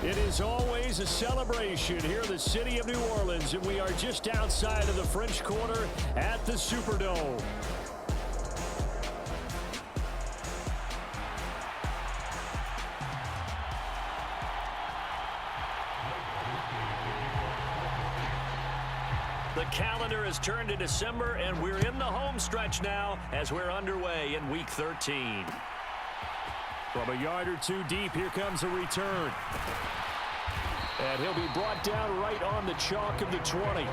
It is always a celebration here in the city of New Orleans, and we are just outside of the French Quarter at the Superdome. The calendar has turned to December, and we're in the home stretch now as we're underway in Week 13. From a yard or two deep, here comes a return. And he'll be brought down right on the chalk of the 20.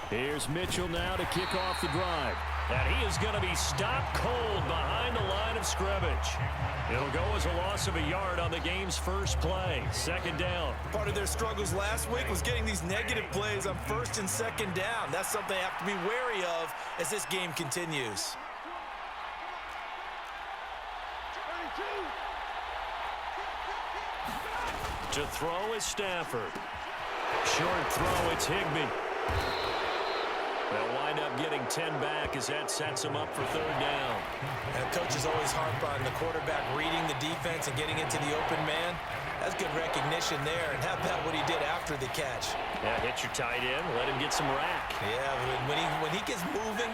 Here's Mitchell now to kick off the drive. And he is going to be stopped cold behind the line of scrimmage. It'll go as a loss of a yard on the game's first play. Second down. Part of their struggles last week was getting these negative plays on first and second down. That's something they have to be wary of as this game continues. To throw is Stafford. Short throw, it's Higbee. They'll wind up getting 10 back as that sets them up for third down. And coaches always harp on the quarterback reading the defense and getting into the open man. That's good recognition there. And how about what he did after the catch? Yeah, hit your tight end, let him get some rack. Yeah, when he gets moving,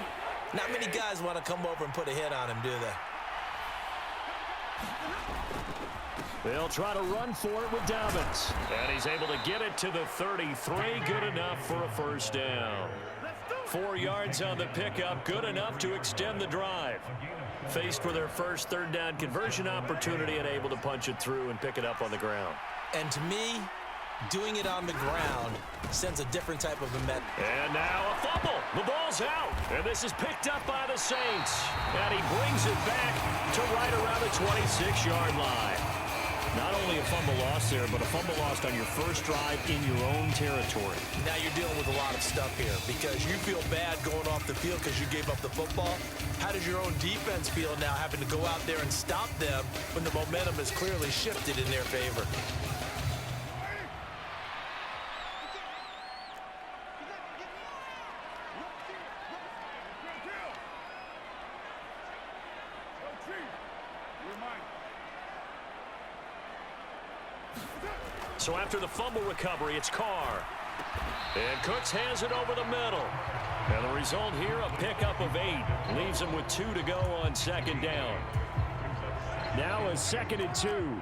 not many guys want to come over and put a hit on him, do they? They'll try to run for it with Dobbins. And he's able to get it to the 33. Good enough for a first down. 4 yards on the pickup. Good enough to extend the drive. Faced with their first third down conversion opportunity and able to punch it through and pick it up on the ground. And to me, doing it on the ground sends a different type of a message. And now a fumble. The ball's out. And this is picked up by the Saints. And he brings it back to right around the 26-yard line. Not only a fumble loss there, but a fumble lost on your first drive in your own territory. Now you're dealing with a lot of stuff here because you feel bad going off the field because you gave up the football. How does your own defense feel now having to go out there and stop them when the momentum has clearly shifted in their favor? So after the fumble recovery, it's Carr. And Cooks has it over the middle. And the result here, a pickup of 8. Leaves him with 2 to go on second down. Now a 2nd and 2.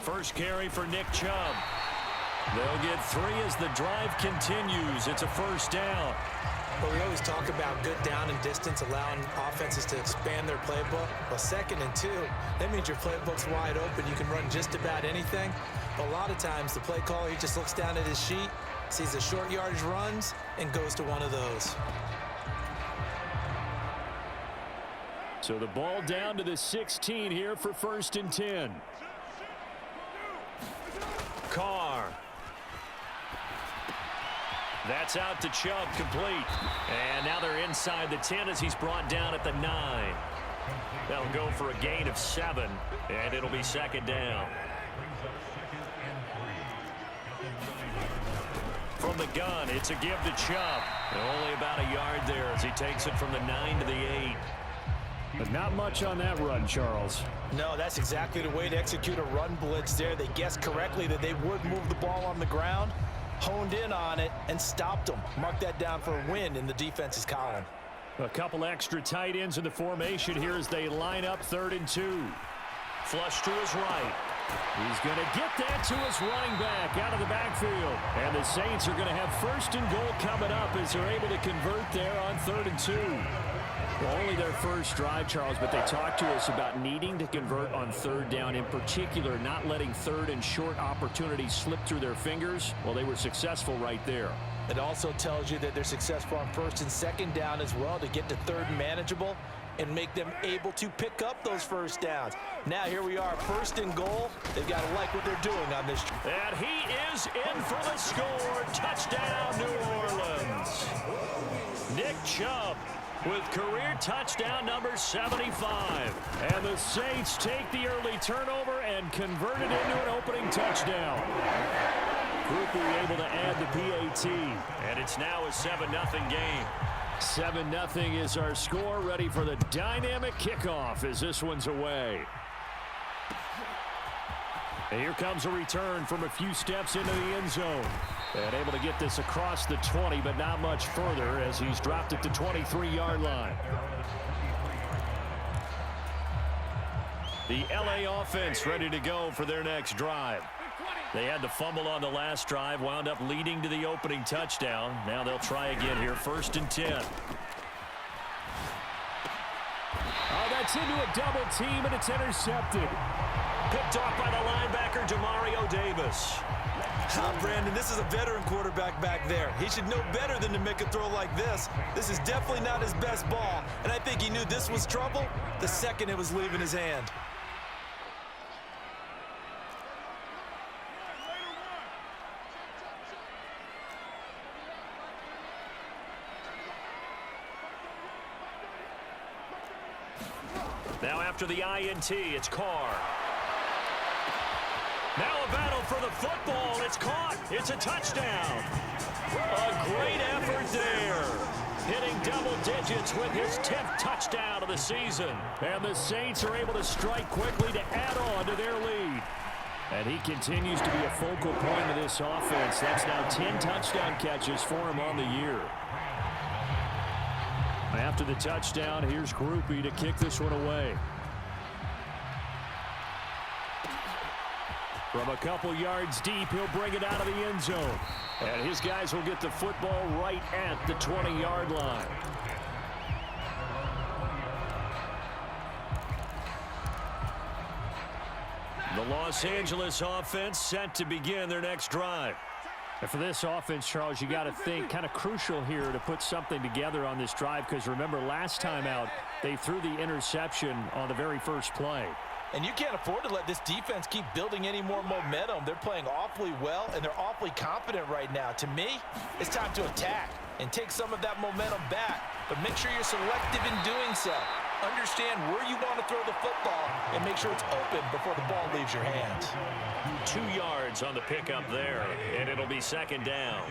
First carry for Nick Chubb. They'll get 3 as the drive continues. It's a first down. Well, we always talk about good down and distance, allowing offenses to expand their playbook. Well, 2nd and 2, that means your playbook's wide open. You can run just about anything. But a lot of times, the play caller, he just looks down at his sheet, sees the short yardage runs, and goes to one of those. So the ball down to the 16 here for 1st and 10. Carr. That's out to Chubb, complete. And now they're inside the 10 as he's brought down at the 9. They'll go for a gain of 7, and it'll be 2nd down. From the gun, it's a give to Chubb. Only about a yard there as he takes it from the 9 to the 8. But not much on that run, Charles. No, that's exactly the way to execute a run blitz there. They guessed correctly that they would move the ball on the ground, honed in on it, and stopped them. Mark that down for a win in the defense's column. A couple extra tight ends in the formation here as they line up 3rd and 2. Flush to his right. He's going to get that to his running back out of the backfield. And the Saints are going to have 1st and goal coming up as they're able to convert there on 3rd and 2. Well, only their first drive, Charles, but they talked to us about needing to convert on 3rd down, in particular not letting 3rd and short opportunities slip through their fingers. Well, they were successful right there. It also tells you that they're successful on 1st and 2nd down as well to get to 3rd and manageable. and make them able to pick up those first downs. Now here we are, 1st and goal. They've got to like what they're doing on this. And he is in for the score. Touchdown, New Orleans. Nick Chubb with career touchdown number 75. And the Saints take the early turnover and convert it into an opening touchdown. Groupie able to add the PAT. And it's now a 7-0 game. 7-0 is our score. Ready for the dynamic kickoff as this one's away. And here comes a return from a few steps into the end zone. And able to get this across the 20, but not much further as he's dropped it to 23-yard line. The LA offense ready to go for their next drive. They had to fumble on the last drive, wound up leading to the opening touchdown. Now they'll try again here, 1st and 10. Oh, that's into a double team, and it's intercepted. Picked off by the linebacker, Demario Davis. Brandon, this is a veteran quarterback back there. He should know better than to make a throw like this. This is definitely not his best ball, and I think he knew this was trouble the second it was leaving his hand. Now after the INT, it's Carr. Now a battle for the football. It's caught. It's a touchdown. A great effort there. Hitting double digits with his 10th touchdown of the season. And the Saints are able to strike quickly to add on to their lead. And he continues to be a focal point of this offense. That's now 10 touchdown catches for him on the year. After the touchdown, here's Groupie to kick this one away. From a couple yards deep, he'll bring it out of the end zone. And his guys will get the football right at the 20-yard line. The Los Angeles offense set to begin their next drive. And for this offense, Charles, you got to think kind of crucial here to put something together on this drive, because remember last time out they threw the interception on the very first play. And you can't afford to let this defense keep building any more momentum. They're playing awfully well, and they're awfully confident right now. To me, it's time to attack and take some of that momentum back. But make sure you're selective in doing so. Understand where you want to throw the football and make sure it's open before the ball leaves your hands. 2 yards on the pickup there, and it'll be 2nd down.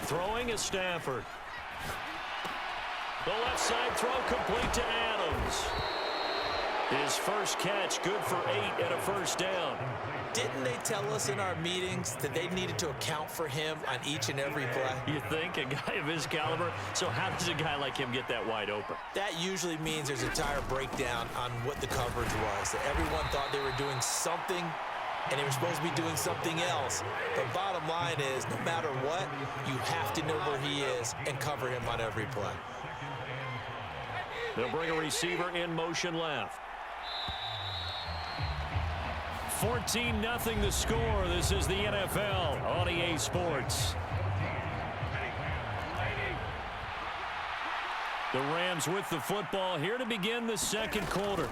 Throwing is Stafford. The left side throw complete to Adams. His first catch good for 8 and a 1st down. Didn't they tell us in our meetings that they needed to account for him on each and every play? You think? A guy of his caliber? So how does a guy like him get that wide open? That usually means there's a tire breakdown on what the coverage was. That everyone thought they were doing something, and they were supposed to be doing something else. The bottom line is, no matter what, you have to know where he is and cover him on every play. They'll bring a receiver in motion left. 14-0 the score. This is the NFL on EA Sports. The Rams with the football here to begin the 2nd quarter.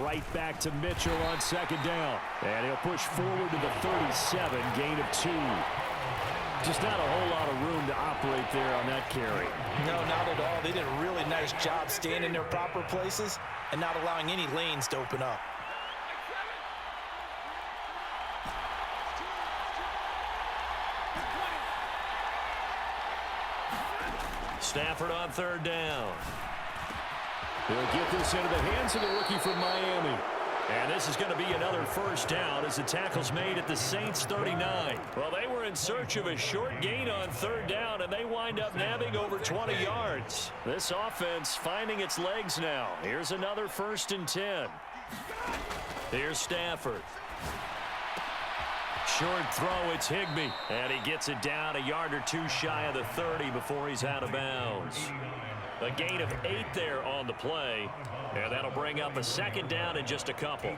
Right back to Mitchell on 2nd down. And he'll push forward to the 37, gain of 2. Just not a whole lot of room to operate there on that carry. No, not at all. They did a really nice job staying in their proper places and not allowing any lanes to open up. Stafford on 3rd down. He'll get this into the hands of the rookie from Miami. And this is going to be another 1st down as the tackle's made at the Saints 39. Well, they were in search of a short gain on 3rd down, and they wind up nabbing over 20 yards. This offense finding its legs now. Here's another 1st and 10. Here's Stafford. Short throw, it's Higbee. And he gets it down a yard or 2 shy of the 30 before he's out of bounds. A gain of 8 there on the play. And that'll bring up a 2nd down in just a couple.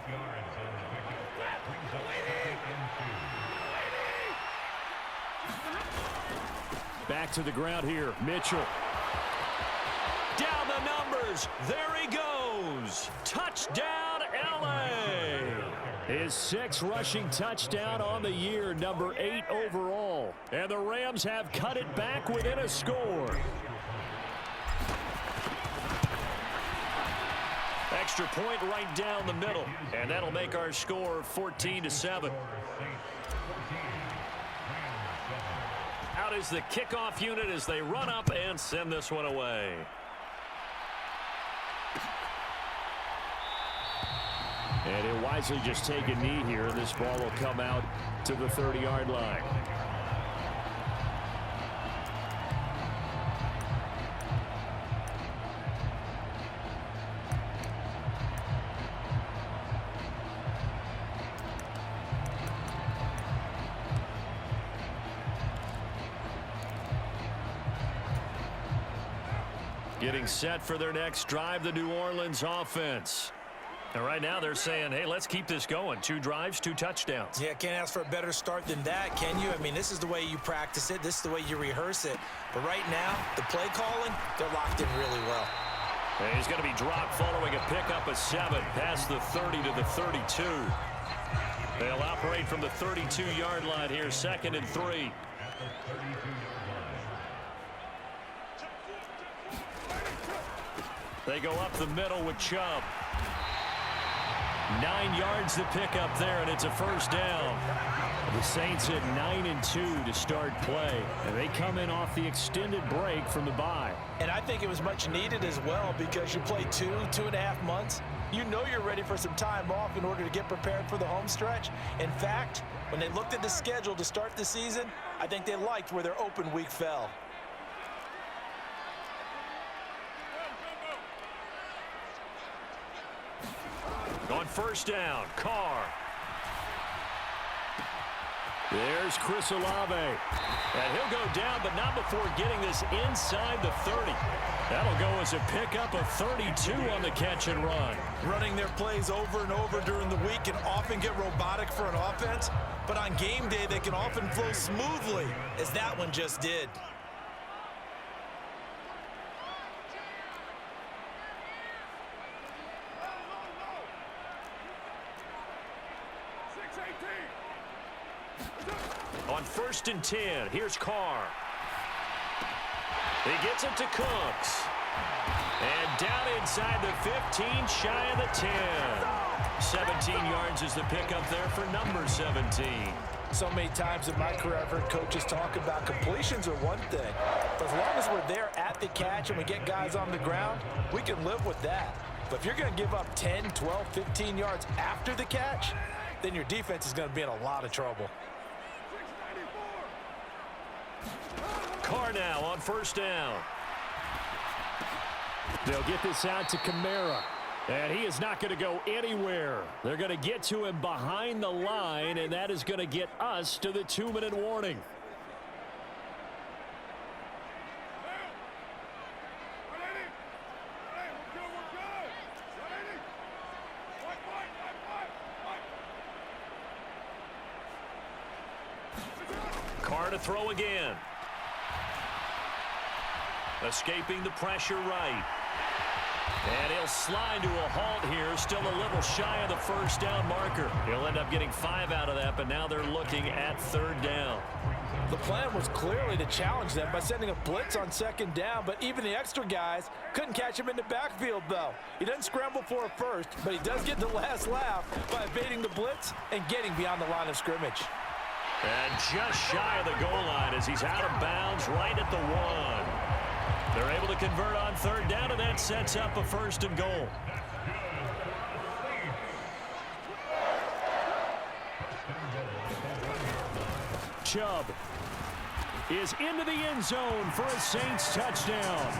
Back to the ground here. Mitchell. Down the numbers. There he goes. Touchdown, L.A. His 6th rushing touchdown on the year, number 8 overall. And the Rams have cut it back within a score. Extra point right down the middle. And that'll make our score 14-7. Out is the kickoff unit as they run up and send this one away. And he'll wisely just take a knee here, and this ball will come out to the 30-yard line. Getting set for their next drive, the New Orleans offense. And right now they're saying, hey, let's keep this going. 2 drives, 2 touchdowns. Yeah, can't ask for a better start than that, can you? I mean, this is the way you practice it. This is the way you rehearse it. But right now, the play calling, they're locked in really well. And he's going to be dropped following a pickup of 7 past the 30 to the 32. They'll operate from the 32-yard line here, 2nd and 3. They go up the middle with Chubb. 9 yards to pick up there, and it's a first down. The Saints at 9-2 to start play, and they come in off the extended break from the bye. And I think it was much needed as well because you play 2.5 months. You know you're ready for some time off in order to get prepared for the home stretch. In fact, when they looked at the schedule to start the season, I think they liked where their open week fell. On first down, Carr. There's Chris Olave. And he'll go down, but not before getting this inside the 30. That'll go as a pickup of 32 on the catch and run. Running their plays over and over during the week can often get robotic for an offense, but on game day they can often flow smoothly, as that one just did. On 1st and 10, here's Carr. He gets it to Cooks. And down inside the 15, shy of the 10. 17 yards is the pickup there for number 17. So many times in my career I've heard coaches talk about completions are one thing. But as long as we're there at the catch and we get guys on the ground, we can live with that. But if you're going to give up 10, 12, 15 yards after the catch, then your defense is going to be in a lot of trouble. Carr now on first down. They'll get this out to Kamara. And he is not going to go anywhere. They're going to get to him behind the line, and that is going to get us to the 2-minute warning. Carr to throw again. Escaping the pressure right. And he'll slide to a halt here. Still a little shy of the first down marker. He'll end up getting 5 out of that, but now they're looking at 3rd down. The plan was clearly to challenge them by sending a blitz on 2nd down, but even the extra guys couldn't catch him in the backfield, though. He doesn't scramble for a first, but he does get the last laugh by evading the blitz and getting beyond the line of scrimmage. And just shy of the goal line as he's out of bounds right at the 1. They're able to convert on 3rd down, and that sets up a 1st and goal. Chubb is into the end zone for a Saints touchdown.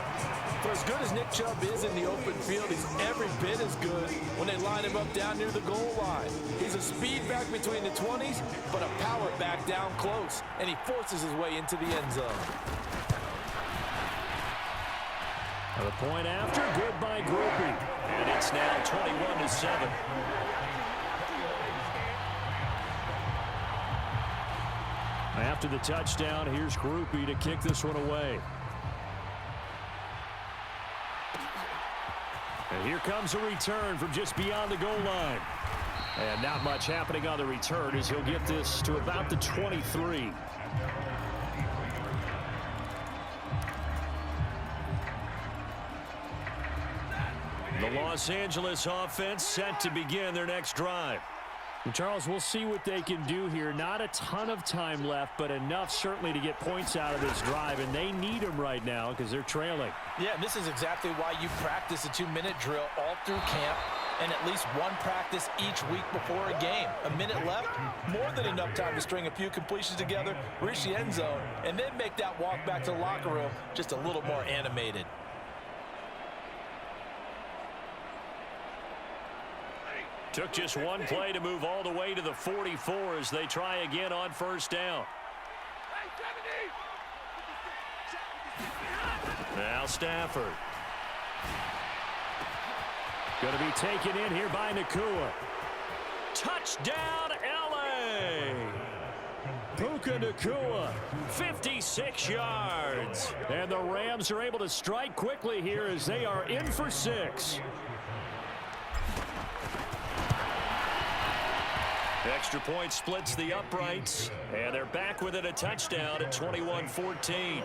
For as good as Nick Chubb is in the open field, he's every bit as good when they line him up down near the goal line. He's a speed back between the 20s, but a power back down close, and he forces his way into the end zone. The point after, good by Groupie. And it's now 21-7. After the touchdown, here's Groupie to kick this one away. And here comes a return from just beyond the goal line. And not much happening on the return as he'll get this to about the 23. The Los Angeles offense set to begin their next drive. And Charles, we'll see what they can do here. Not a ton of time left, but enough certainly to get points out of this drive, and they need them right now because they're trailing. Yeah, and this is exactly why you practice a 2-minute drill all through camp and at least one practice each week before a game. A minute left, more than enough time to string a few completions together, reach the end zone, and then make that walk back to the locker room just a little more animated. Took just one play to move all the way to the 44 as they try again on first down. Now Stafford. Going to be taken in here by Nacua. Touchdown, L.A. Puka Nacua, 56 yards. And the Rams are able to strike quickly here as they are in for 6. Extra point splits the uprights, and they're back within a touchdown at 21-14.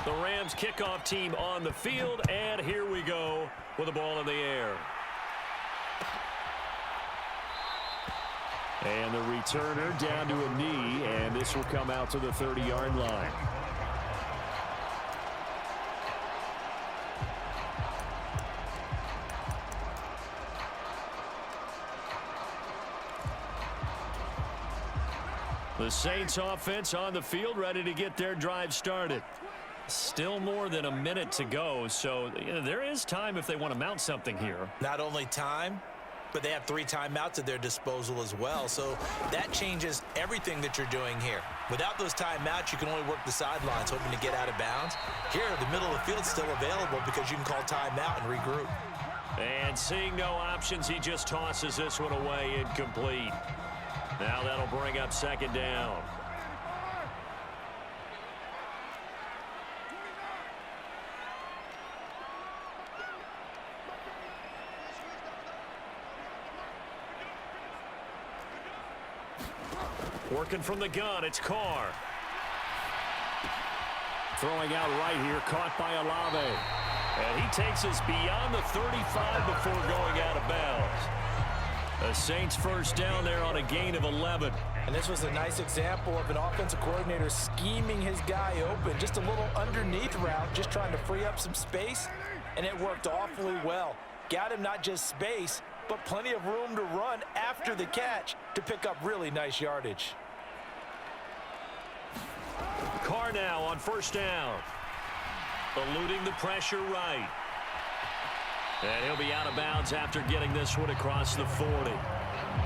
The Rams kickoff team on the field, and here we go with the ball in the air. And the returner down to a knee, and this will come out to the 30-yard line. The Saints offense on the field, ready to get their drive started. Still more than a minute to go, so there is time if they want to mount something here. Not only time, but they have 3 timeouts at their disposal as well, so that changes everything that you're doing here. Without those timeouts, you can only work the sidelines, hoping to get out of bounds. Here, the middle of the field's still available because you can call timeout and regroup. And seeing no options, he just tosses this one away, incomplete. Now that'll bring up second down. Working from the gun, it's Carr. Throwing out right here, caught by Olave. And he takes us beyond the 35 before going out of bounds. The Saints first down there on a gain of 11. And this was a nice example of an offensive coordinator scheming his guy open. Just a little underneath route, just trying to free up some space. And it worked awfully well. Got him not just space, but plenty of room to run after the catch to pick up really nice yardage. Carr now on first down. Eluding the pressure right. And he'll be out of bounds after getting this one across the 40.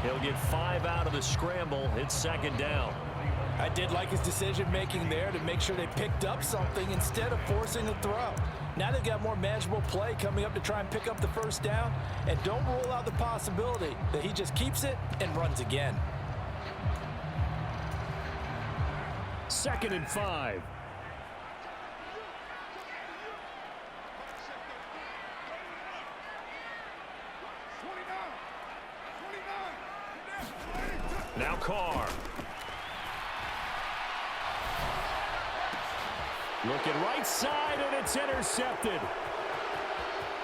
He'll get 5 out of the scramble. It's second down. I did like his decision-making there to make sure they picked up something instead of forcing a throw. Now they've got more manageable play coming up to try and pick up the first down. And don't rule out the possibility that he just keeps it and runs again. 2nd and 5. Now Carr. Looking right side, and it's intercepted.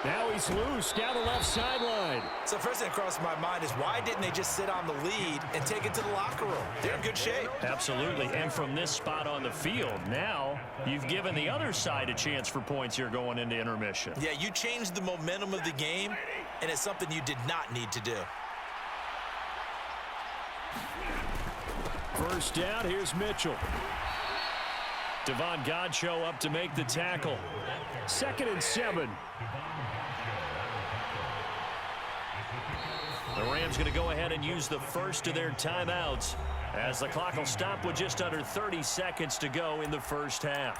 Now he's loose down the left sideline. So first thing that crossed my mind is why didn't they just sit on the lead and take it to the locker room? They're in good shape. Absolutely, and from this spot on the field, now you've given the other side a chance for points here going into intermission. Yeah, you changed the momentum of the game, and it's something you did not need to do. First down, here's Mitchell. Devon Godchaux up to make the tackle. 2nd and 7. The Rams going to go ahead and use the first of their timeouts as the clock will stop with just under 30 seconds to go in the first half.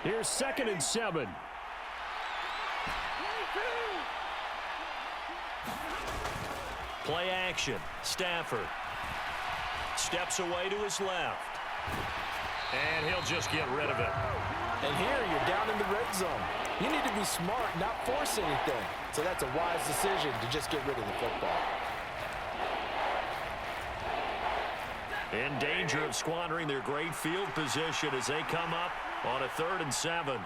Here's 2nd and 7. Play action. Stafford steps away to his left. And he'll just get rid of it. And here you're down in the red zone. You need to be smart, not force anything. So that's a wise decision to just get rid of the football. In danger of squandering their great field position as they come up on a 3rd and 7.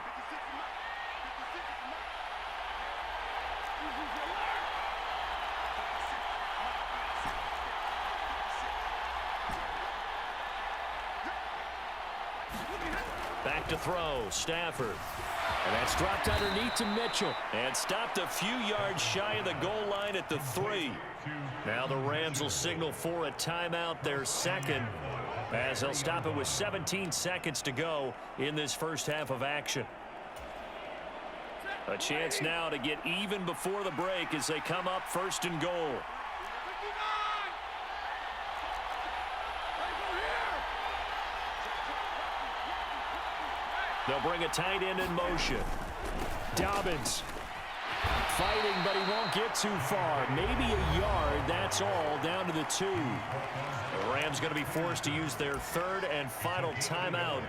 Back to throw, Stafford. And that's dropped underneath to Mitchell. And stopped a few yards shy of the goal line at the 3. Now the Rams will signal for a timeout, their 2nd, as they'll stop it with 17 seconds to go in this first half of action. A chance now to get even before the break as they come up 1st and goal. They'll bring a tight end in motion. Dobbins fighting, but he won't get too far. Maybe a yard, that's all, down to the 2. The Rams going to be forced to use their 3rd and final timeout.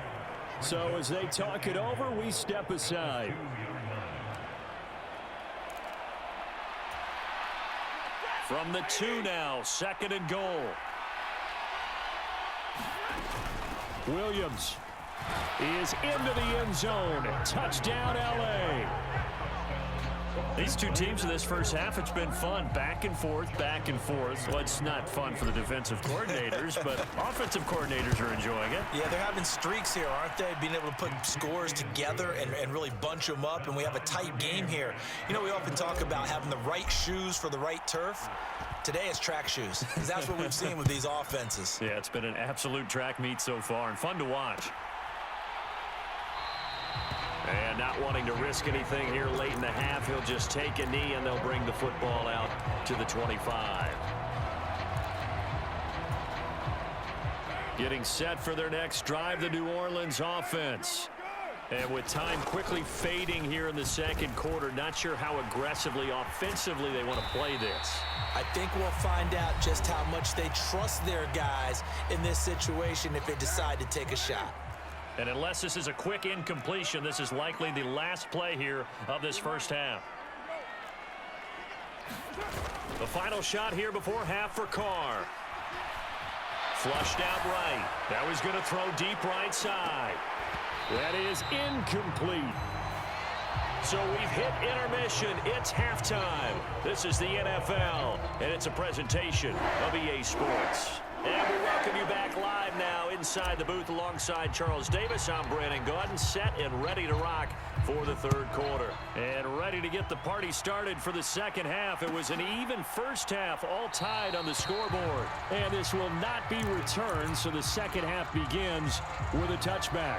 So as they talk it over, we step aside. From the 2 now, 2nd and goal. Williams is into the end zone. Touchdown, L.A. These two teams in this first half, it's been fun. Back and forth, back and forth. Well, it's not fun for the defensive coordinators, but offensive coordinators are enjoying it. Yeah, they're having streaks here, aren't they? Being able to put scores together and really bunch them up, and we have a tight game here. You know, we often talk about having the right shoes for the right turf. Today it's track shoes, because that's what we've seen with these offenses. Yeah, it's been an absolute track meet so far, and fun to watch. And not wanting to risk anything here late in the half, he'll just take a knee and they'll bring the football out to the 25. Getting set for their next drive, the New Orleans offense. And with time quickly fading here in the 2nd quarter, not sure how aggressively, offensively they want to play this. I think we'll find out just how much they trust their guys in this situation if they decide to take a shot. And unless this is a quick incompletion, this is likely the last play here of this first half. The final shot here before half for Carr. Flushed out right. Now he's going to throw deep right side. That is incomplete. So we've hit intermission. It's halftime. This is the NFL, and it's a presentation of EA Sports. And we welcome you back live now inside the booth alongside Charles Davis. I'm Brandon Gaudin, set and ready to rock for the 3rd quarter. And ready to get the party started for the 2nd half. It was an even first half, all tied on the scoreboard. And this will not be returned, so the 2nd half begins with a touchback.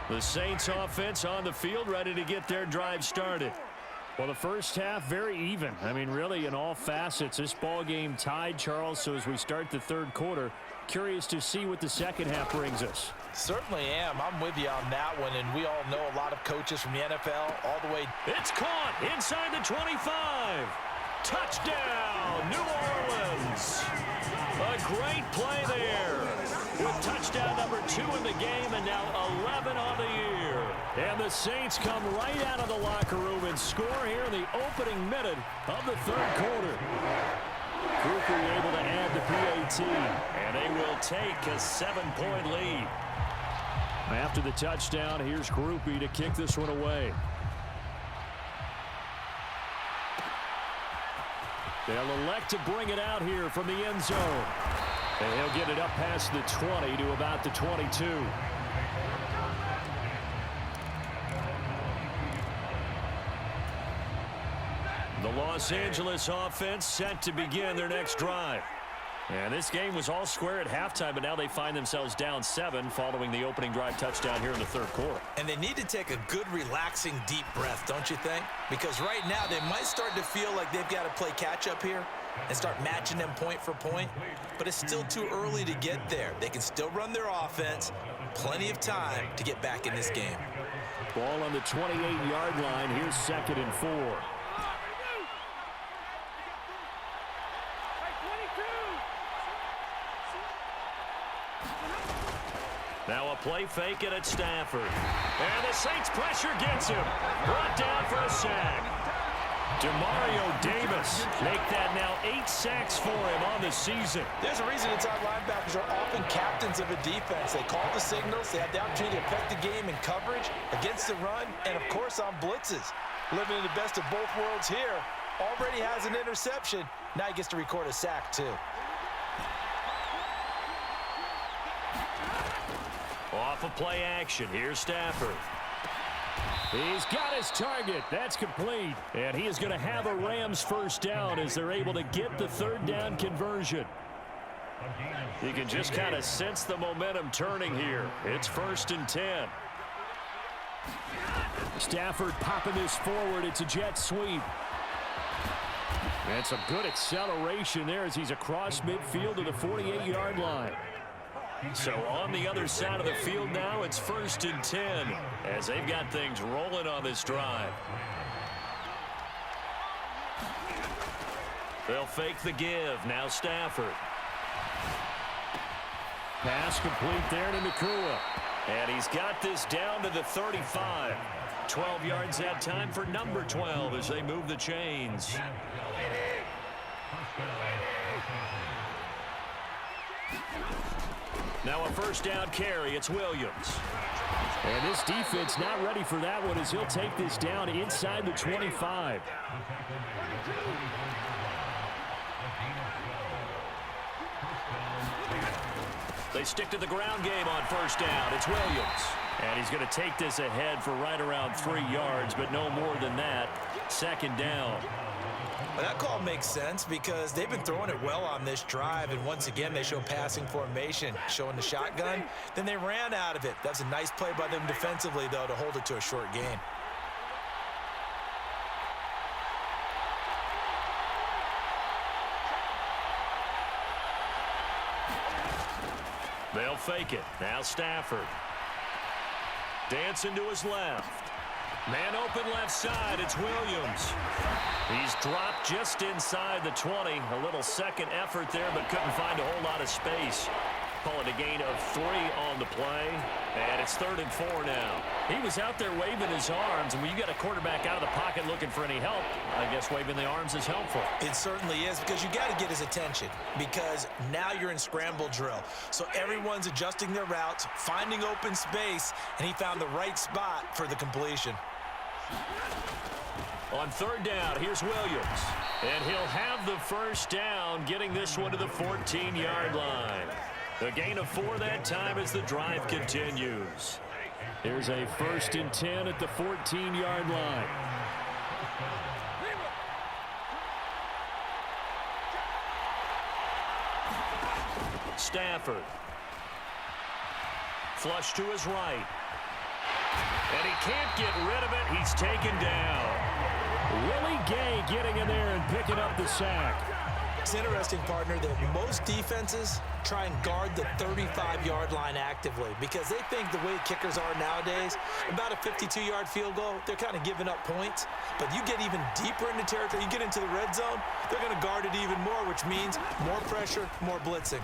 The Saints offense on the field, ready to get their drive started. Well, the first half, very even. I mean, really, in all facets, this ball game tied, Charles. So as we start the 3rd quarter, curious to see what the 2nd half brings us. Certainly am. I'm with you on that one, and we all know a lot of coaches from the NFL all the way. It's caught inside the 25. Touchdown, New Orleans. A great play there. With touchdown number 2 in the game and now 11 on the year. And the Saints come right out of the locker room and score here in the opening minute of the 3rd quarter. Cooper able to add the PAT. And they will take a 7-point lead. After the touchdown, here's Groupie to kick this one away. They'll elect to bring it out here from the end zone. And he'll get it up past the 20 to about the 22. The Los Angeles offense set to begin their next drive. And this game was all square at halftime, but now they find themselves down 7 following the opening drive touchdown here in the 3rd quarter. And they need to take a good, relaxing, deep breath, don't you think? Because right now they might start to feel like they've got to play catch-up here. and start matching them point for point, but it's still too early to get there. They can still run their offense. Plenty of time to get back in this game. Ball on the 28-yard line. Here's 2nd and 4. Now a play fake it at Stafford. And the Saints pressure gets him. Brought down for a sack. Demario Davis make that now 8 sacks for him on the season. There's a reason inside linebackers are often captains of a defense. They call the signals. They have the opportunity to affect the game in coverage, against the run, and, of course, on blitzes. Living in the best of both worlds here. Already has an interception. Now he gets to record a sack, too. Off of play action. Here's Stafford. He's got his target. That's complete. And he is going to have a Rams first down as they're able to get the 3rd down conversion. You can just kind of sense the momentum turning here. It's 1st and 10. Stafford popping this forward. It's a jet sweep. And some good acceleration there as he's across midfield to the 48-yard line. So on the other side of the field now, it's 1st and 10 as they've got things rolling on this drive. They'll fake the give. Now Stafford. Pass complete there to Nakua. And he's got this down to the 35. 12 yards that time for number 12 as they move the chains. Now a 1st down carry. It's Williams. And this defense not ready for that one as he'll take this down inside the 25. They stick to the ground game on 1st down. It's Williams. And he's going to take this ahead for right around 3 yards, but no more than that. 2nd down. Well, that call makes sense because they've been throwing it well on this drive, and once again they show passing formation, showing the shotgun. Then they ran out of it. That's a nice play by them defensively, though, to hold it to a short gain. They'll fake it. Now Stafford. Dancing to his left. Man open left side. It's Williams. He's dropped just inside the 20. A little second effort there, but couldn't find a whole lot of space. Call it a gain of 3 on the play. And it's 3rd and 4 now. He was out there waving his arms, and when you got a quarterback out of the pocket looking for any help, I guess waving the arms is helpful. It certainly is, because you got to get his attention, because now you're in scramble drill. So everyone's adjusting their routes, finding open space, and he found the right spot for the completion. On 3rd down, here's Williams. And he'll have the 1st down, getting this one to the 14-yard line. The gain of 4 that time as the drive continues. Here's a 1st and 10 at the 14-yard line. Stafford. Flush to his right. And he can't get rid of it. He's taken down. Willie Gay getting in there and picking up the sack. It's interesting, partner, that most defenses try and guard the 35-yard line actively because they think the way kickers are nowadays, about a 52-yard field goal, they're kind of giving up points. But you get even deeper into territory, you get into the red zone, they're going to guard it even more, which means more pressure, more blitzing.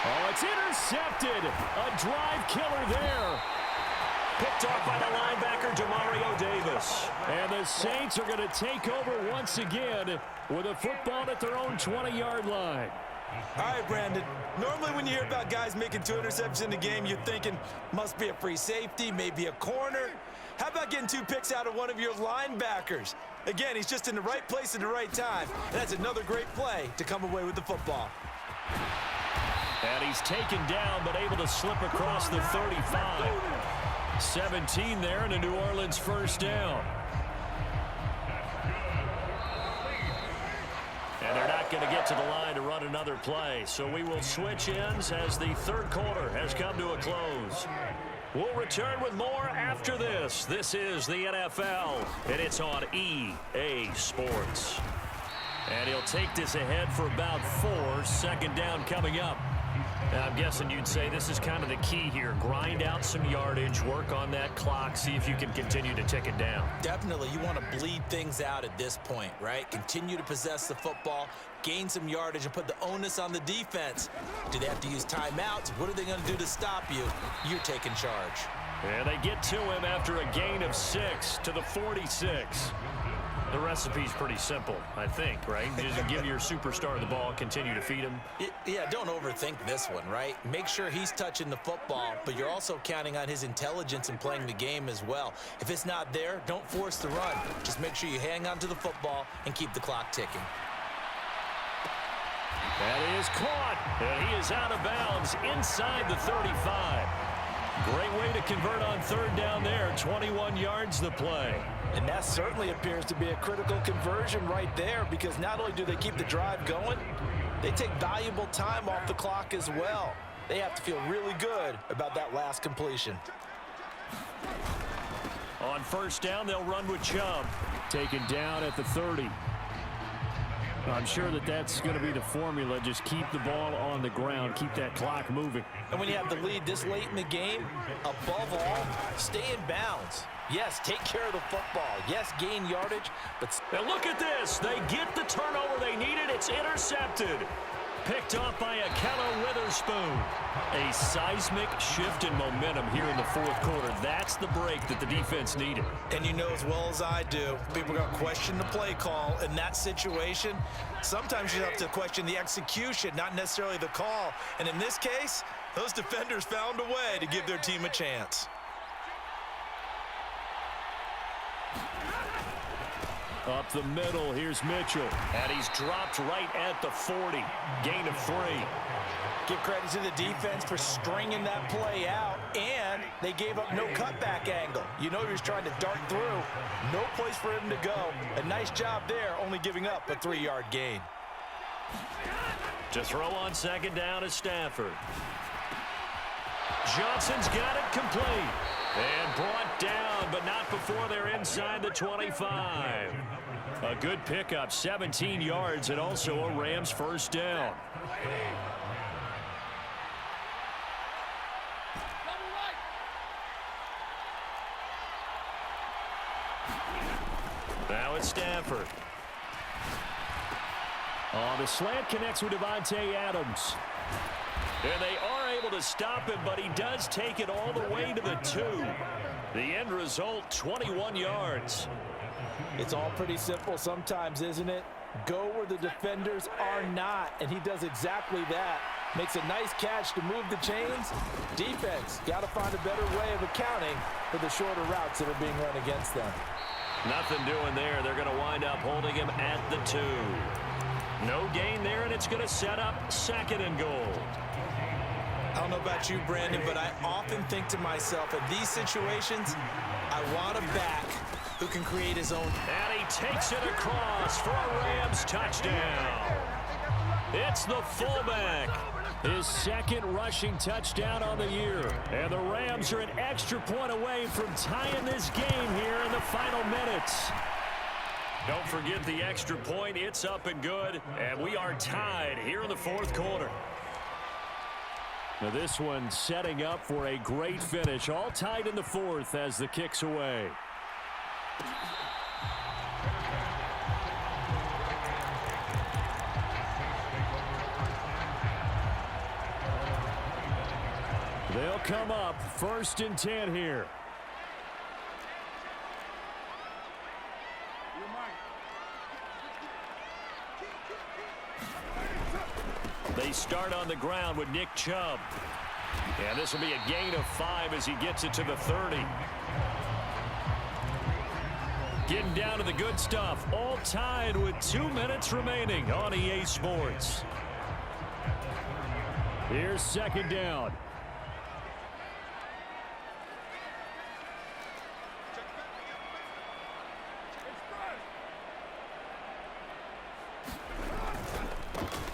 Oh, it's intercepted. A drive killer there. Picked off by the linebacker, Demario Davis. And the Saints are going to take over once again with a football at their own 20-yard line. All right, Brandon. Normally when you hear about guys making 2 interceptions in the game, you're thinking must be a free safety, maybe a corner. How about getting 2 picks out of one of your linebackers? Again, he's just in the right place at the right time. And that's another great play to come away with the football. And he's taken down but able to slip across the 35. 17 there and a New Orleans 1st down. And they're not going to get to the line to run another play. So we will switch ends as the 3rd quarter has come to a close. We'll return with more after this. This is the NFL, and it's on EA Sports. And he'll take this ahead for about 4. Second down coming up. Now, I'm guessing you'd say this is kind of the key here. Grind out some yardage, work on that clock, see if you can continue to tick it down. Definitely. You want to bleed things out at this point, right? Continue to possess the football, gain some yardage, and put the onus on the defense. Do they have to use timeouts? What are they going to do to stop you? You're taking charge. And they get to him after a gain of 6 to the 46. The recipe's pretty simple, I think, right? Just give your superstar the ball, continue to feed him. Yeah, don't overthink this one, right? Make sure he's touching the football, but you're also counting on his intelligence in playing the game as well. If it's not there, don't force the run. Just make sure you hang on to the football and keep the clock ticking. That is caught, and he is out of bounds inside the 35. Great way to convert on third down there. 21 yards the play. And that certainly appears to be a critical conversion right there, because not only do they keep the drive going, they take valuable time off the clock as well. They have to feel really good about that last completion. On first down, they'll run with Chubb. Taken down at the 30. I'm sure that's going to be the formula. Just keep the ball on the ground. Keep that clock moving. And when you have the lead this late in the game, above all, stay in bounds. Yes, take care of the football. Yes, gain yardage, but... Now look at this. They get the turnover they needed. It's intercepted. Picked off by Akello Witherspoon. A seismic shift in momentum here in the fourth quarter. That's the break that the defense needed. And you know as well as I do, people are going to question the play call in that situation. Sometimes you have to question the execution, not necessarily the call. And in this case, those defenders found a way to give their team a chance. Up the middle, here's Mitchell. And he's dropped right at the 40. Gain of 3. Give credit to the defense for stringing that play out, and they gave up no cutback angle. You know he was trying to dart through. No place for him to go. A nice job there, only giving up a 3-yard gain. To throw on second down is Stafford. Johnson's got it complete. And brought down, but not before they're inside the 25. A good pickup, 17 yards, and also a Rams first down. Now it's Stafford. The slant connects with Devontae Adams. And they are able to stop him, but he does take it all the way to the 2. The end result, 21 yards. It's all pretty simple sometimes, isn't it? Go where the defenders are not, and he does exactly that. Makes a nice catch to move the chains. Defense got to find a better way of accounting for the shorter routes that are being run against them. Nothing doing there. They're going to wind up holding him at the 2. No gain there, and it's going to set up second and goal. I don't know about you, Brandon, but I often think to myself, in these situations, I want a back who can create his own. And he takes it across for a Rams touchdown. It's the fullback. His second rushing touchdown on the year. And the Rams are an extra point away from tying this game here in the final minutes. Don't forget the extra point. It's up and good. And we are tied here in the fourth quarter. Now this one setting up for a great finish. All tied in the fourth as the kick's away. They'll come up 1st and 10 here. They start on the ground with Nick Chubb. And this will be a gain of 5 as he gets it to the 30. Getting down to the good stuff. All tied with 2 minutes remaining on EA Sports. Here's second down.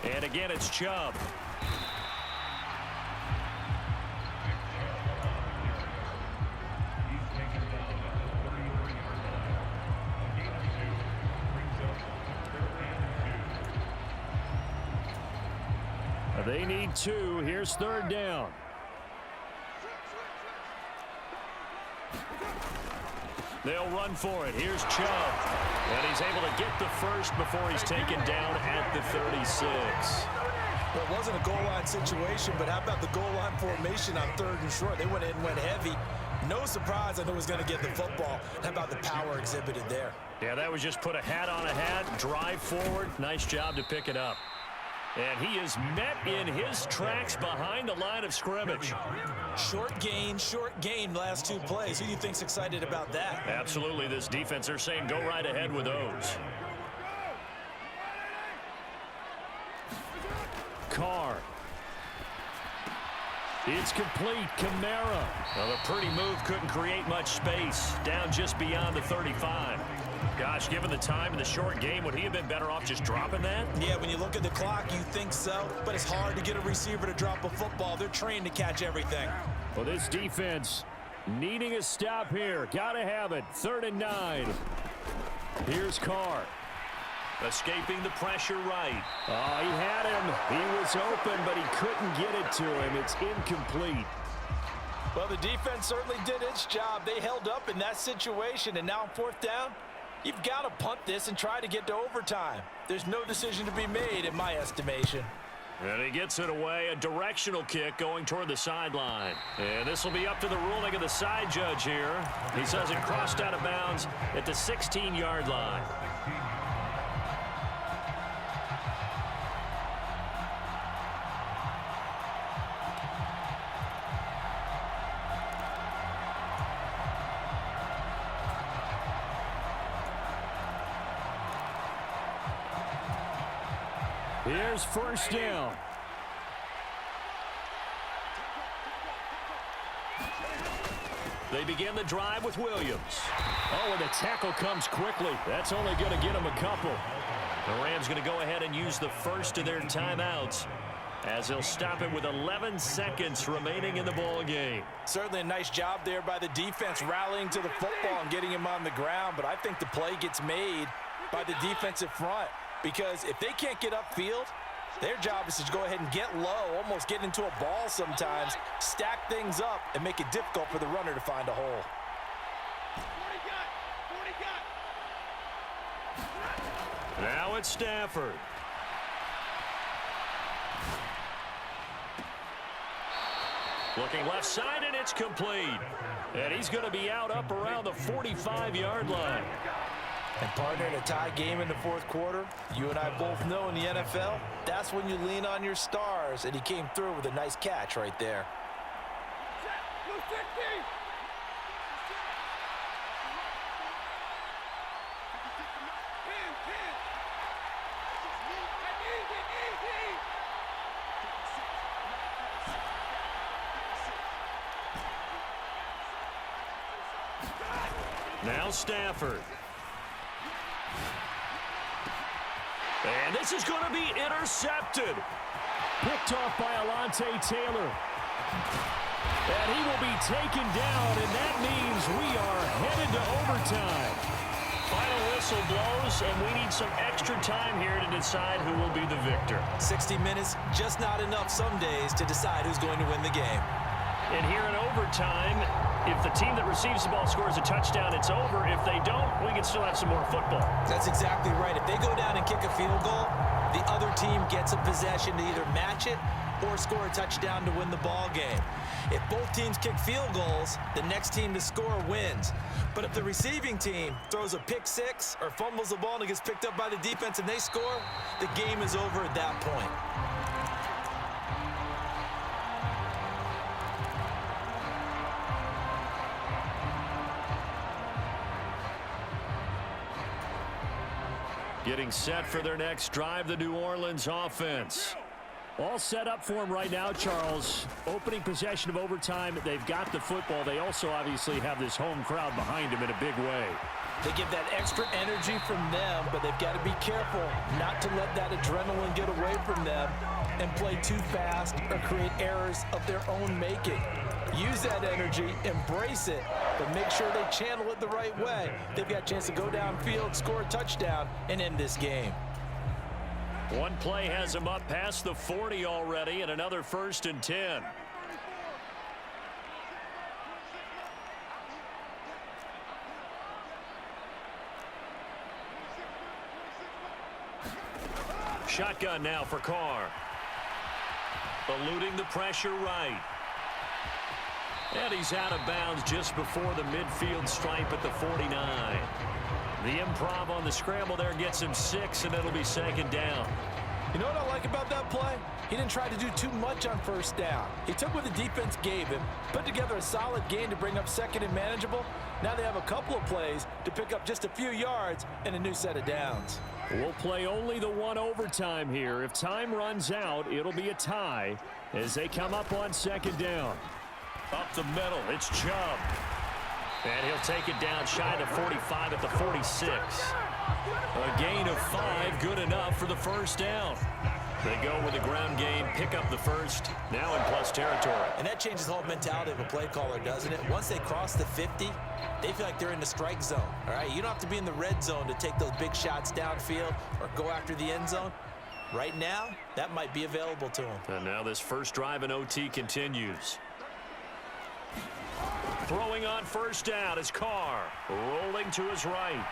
And again, it's Chubb. They need 2. Here's 3rd down. They'll run for it. Here's Chubb. And he's able to get the first before he's taken down at the 36. Well, it wasn't a goal line situation, but how about the goal line formation on 3rd and short? They went in and went heavy. No surprise I knew he was going to get the football. How about the power exhibited there? Yeah, that was just put a hat on a hat, drive forward. Nice job to pick it up. And he is met in his tracks behind the line of scrimmage. Short gain, last 2 plays. Who do you think's excited about that? Absolutely, this defense, they're saying go right ahead with those. Carr. It's complete. Kamara. Well, a pretty move, couldn't create much space. Down just beyond the 35. Gosh, given the time in the short game, would he have been better off just dropping that? Yeah, when you look at the clock, you think so. But it's hard to get a receiver to drop a football. They're trained to catch everything. Well, this defense needing a stop here. Got to have it. 3rd and 9. Here's Carr. Escaping the pressure right. Oh, he had him. He was open, but he couldn't get it to him. It's incomplete. Well, the defense certainly did its job. They held up in that situation, and now on 4th down, you've got to punt this and try to get to overtime. There's no decision to be made, in my estimation. And he gets it away. A directional kick going toward the sideline. And this will be up to the ruling of the side judge here. He says it crossed out of bounds at the 16-yard line. Here's 1st down. They begin the drive with Williams. Oh, and the tackle comes quickly. That's only going to get him a couple. The Rams going to go ahead and use the first of their timeouts as they'll stop it with 11 seconds remaining in the ball game. Certainly a nice job there by the defense rallying to the football and getting him on the ground, but I think the play gets made by the defensive front. Because if they can't get upfield, their job is to go ahead and get low, almost get into a ball sometimes, stack things up, and make it difficult for the runner to find a hole. Now it's Stafford. Looking left side, and it's complete. And he's going to be out up around the 45-yard line. And partner, in a tie game in the 4th quarter, you and I both know in the NFL, that's when you lean on your stars, and he came through with a nice catch right there. Now Stafford. And this is going to be intercepted. Picked off by Alontae Taylor. And he will be taken down, and that means we are headed to overtime. Final whistle blows, and we need some extra time here to decide who will be the victor. 60 minutes, just not enough some days to decide who's going to win the game. And here in overtime, if the team that receives the ball scores a touchdown, it's over. If they don't, we can still have some more football. That's exactly right. If they go down and kick a field goal, the other team gets a possession to either match it or score a touchdown to win the ball game. If both teams kick field goals, the next team to score wins. But if the receiving team throws a pick six or fumbles the ball and it gets picked up by the defense and they score, the game is over at that point. Getting set for their next drive, the New Orleans offense. All set up for them right now, Charles. Opening possession of overtime. They've got the football. They also obviously have this home crowd behind them in a big way. They get that extra energy from them, but they've got to be careful not to let that adrenaline get away from them and play too fast or create errors of their own making. Use that energy, embrace it, but make sure they channel it the right way. They've got a chance to go downfield, score a touchdown, and end this game. One play has him up past the 40 already, and another 1st and 10. Shotgun now for Carr. Eluding the pressure right. And he's out of bounds just before the midfield stripe at the 49. The improv on the scramble there gets him 6, and it'll be 2nd down. You know what I like about that play? He didn't try to do too much on 1st down. He took what the defense gave him, put together a solid gain to bring up 2nd and manageable. Now they have a couple of plays to pick up just a few yards and a new set of downs. We'll play only the one overtime here. If time runs out, it'll be a tie as they come up on 2nd down. Up the middle, it's Chubb. And he'll take it down shy of the 45 at the 46. A gain of 5, good enough for the 1st down. They go with the ground game, pick up the 1st, now in plus territory. And that changes the whole mentality of a play caller, doesn't it? Once they cross the 50, they feel like they're in the strike zone, all right? You don't have to be in the red zone to take those big shots downfield or go after the end zone. Right now, that might be available to them. And now this first drive in OT continues. Throwing on 1st down is Carr, rolling to his right.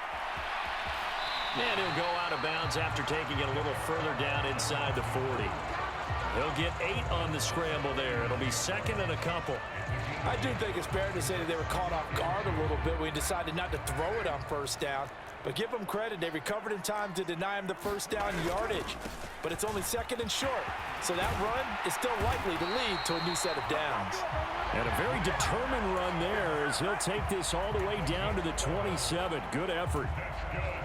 And he'll go out of bounds after taking it a little further down inside the 40. He'll get 8 on the scramble there. It'll be 2nd and a couple. I do think it's fair to say that they were caught off guard a little bit when he decided not to throw it on 1st down. But give them credit, they recovered in time to deny him the 1st down yardage. But it's only 2nd and short, so that run is still likely to lead to a new set of downs. And a very determined run there as he'll take this all the way down to the 27. Good effort.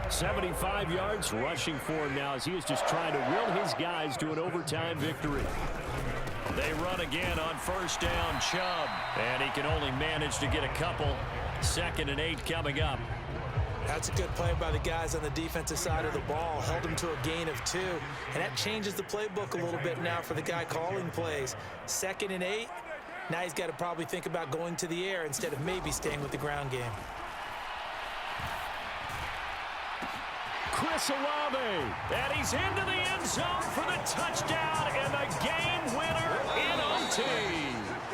75 yards rushing for him now as he is just trying to will his guys to an overtime victory. They run again on 1st down, Chubb. And he can only manage to get a couple. 2nd and 8 coming up. That's a good play by the guys on the defensive side of the ball. Held him to a gain of 2. And that changes the playbook a little bit now for the guy calling plays. 2nd and 8. Now he's got to probably think about going to the air instead of maybe staying with the ground game. Chris Olave. And he's into the end zone for the touchdown and the game winner in OT.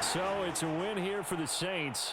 So it's a win here for the Saints.